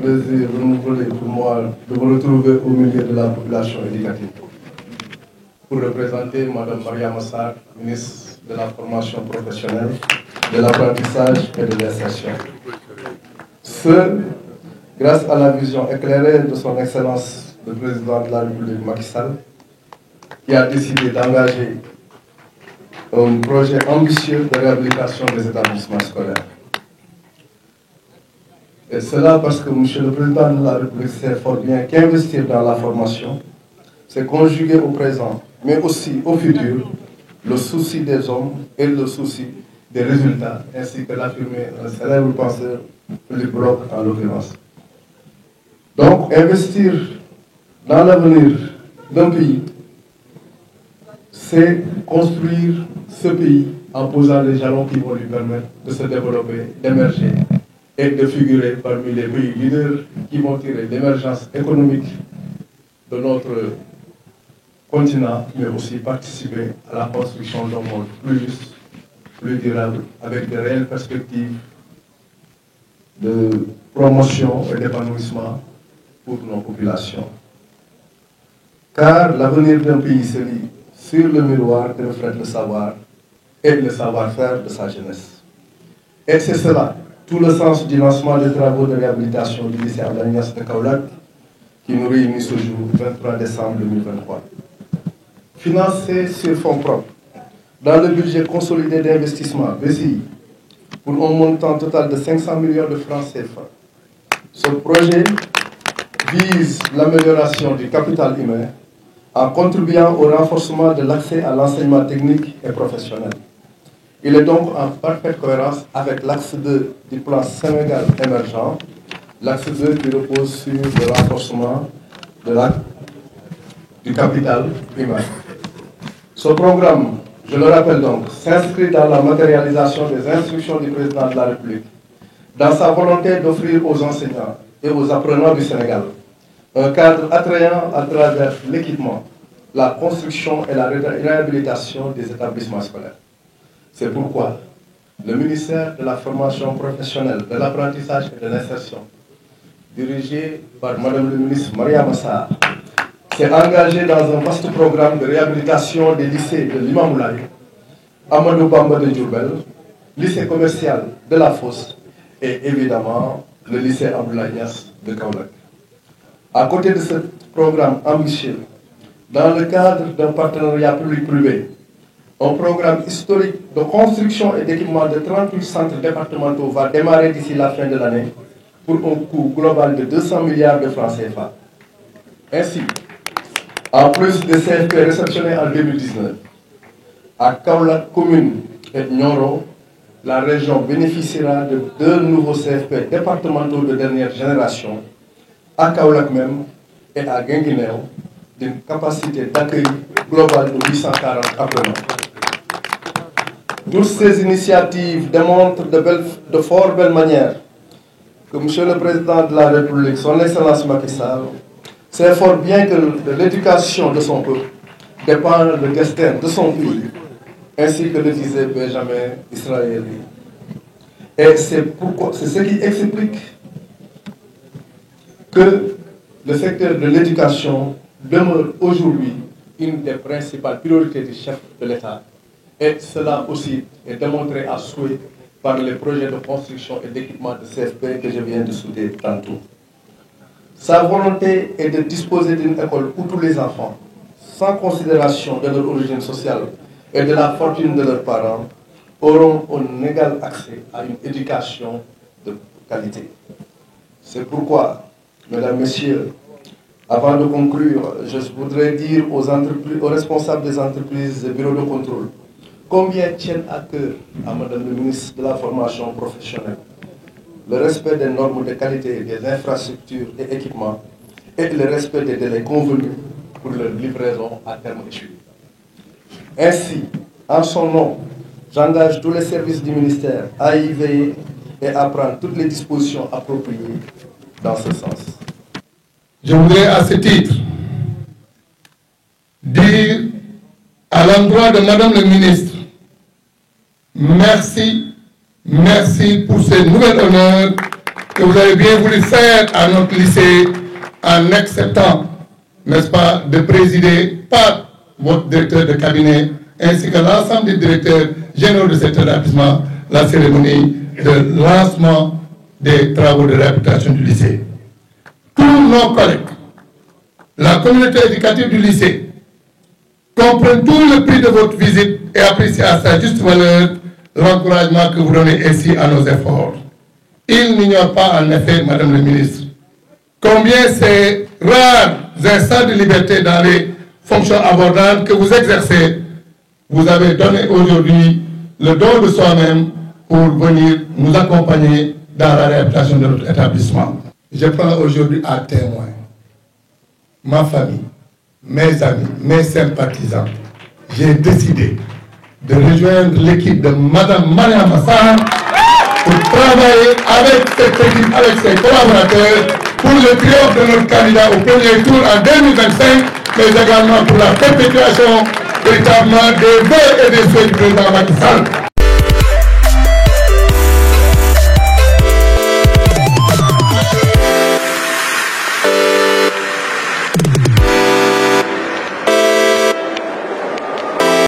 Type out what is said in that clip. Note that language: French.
plaisir renouvelé pour moi de me retrouver au milieu de la population éducative pour représenter Mme Mariama Sarr, ministre de la formation professionnelle, de l'apprentissage et de l'insertion. Ce, grâce à la vision éclairée de son Excellence le Président de la République Macky Sall, qui a décidé d'engager un projet ambitieux de réhabilitation des établissements scolaires. Et cela parce que M. le Président de la République sait fort bien qu'investir dans la formation, c'est conjuguer au présent, mais aussi au futur, le souci des hommes et le souci des résultats, ainsi que l'affirmait un célèbre penseur, Philippe Brock en l'occurrence. Donc, investir dans l'avenir d'un pays, c'est construire ce pays en posant les jalons qui vont lui permettre de se développer, d'émerger et de figurer parmi les pays leaders qui vont tirer l'émergence économique de notre continent, mais aussi participer à la construction d'un monde plus juste, plus durable, avec de réelles perspectives de promotion et d'épanouissement pour nos populations. Car l'avenir d'un pays se lit sur le miroir que reflète le savoir et le savoir-faire de sa jeunesse. Et c'est cela, tout le sens du lancement des travaux de réhabilitation du lycée Abdoulaye Niasse de Kaolack qui nous réunit ce jour, 23 décembre 2023. Financé sur fonds propres, dans le budget consolidé d'investissement, BCI, pour un montant total de 500 millions de francs CFA. Ce projet vise l'amélioration du capital humain en contribuant au renforcement de l'accès à l'enseignement technique et professionnel. Il est donc en parfaite cohérence avec l'axe 2 du plan Sénégal émergent, l'axe 2 qui repose sur le renforcement du capital humain. Ce programme, je le rappelle donc, s'inscrit dans la matérialisation des instructions du Président de la République, dans sa volonté d'offrir aux enseignants et aux apprenants du Sénégal un cadre attrayant à travers l'équipement, la construction et la réhabilitation des établissements scolaires. C'est pourquoi le ministère de la formation professionnelle, de l'apprentissage et de l'insertion, dirigé par Mme le ministre Mariama Sarr, s'est engagé dans un vaste programme de réhabilitation des lycées de Limamoulaye, Amadou Bamba de Diourbel, lycée commercial de La Fosse et évidemment le lycée Abdoulaye Niasse de Kaolack. À côté de ce programme ambitieux, dans le cadre d'un partenariat public-privé, un programme historique de construction et d'équipement de 38 centres départementaux va démarrer d'ici la fin de l'année pour un coût global de 200 milliards de francs CFA. Ainsi, en plus des CFP réceptionnés en 2019, à Kaolack commune et Nioro, la région bénéficiera de 2 nouveaux CFP départementaux de dernière génération, à Kaolack même et à Guinguinéo, d'une capacité d'accueil globale de 840 apprenants. Toutes ces initiatives démontrent de fort belle manière que M. le Président de la République, son Excellence Macky Sall, sait fort bien que de l'éducation de son peuple dépend le destin de son pays, ainsi que le disait Benjamin Disraeli. Et c'est ce qui explique que le secteur de l'éducation demeure aujourd'hui une des principales priorités du chef de l'État. Et cela aussi est démontré à souhait par les projets de construction et d'équipement de CFP que je viens de citer tantôt. Sa volonté est de disposer d'une école où tous les enfants, sans considération de leur origine sociale et de la fortune de leurs parents, auront un égal accès à une éducation de qualité. C'est pourquoi, Mesdames, Messieurs, avant de conclure, je voudrais dire aux responsables des entreprises et bureaux de contrôle combien tiennent à cœur à Madame le ministre de la formation professionnelle le respect des normes de qualité des infrastructures et équipements et le respect des délais convenus pour leur livraison à terme échu. Ainsi, en son nom, j'engage tous les services du ministère à y veiller et à prendre toutes les dispositions appropriées dans ce sens. Je voudrais à ce titre dire à l'endroit de Madame le ministre, merci pour ce nouvel honneur que vous avez bien voulu faire à notre lycée en acceptant, n'est-ce pas, de présider par votre directeur de cabinet ainsi que l'ensemble des directeurs généraux de cet établissement la cérémonie de lancement des travaux de réhabilitation du lycée. Tous nos collègues, la communauté éducative du lycée, comprennent tout le prix de votre visite et apprécient à sa juste valeur l'encouragement que vous donnez ainsi à nos efforts. Ils n'ignorent pas en effet, Madame le ministre, combien ces rares instants de liberté dans les fonctions abordables que vous exercez, vous avez donné aujourd'hui le don de soi-même pour venir nous accompagner dans la réhabilitation de notre établissement. Je prends aujourd'hui à témoin ma famille, mes amis, mes sympathisants. J'ai décidé de rejoindre l'équipe de Madame Mariam Sarr pour travailler avec cette équipe, avec ses collaborateurs, pour le triomphe de notre candidat au premier tour en 2025, mais également pour la perpétuation véritablement des vœux et des souhaits du président Macky Sall.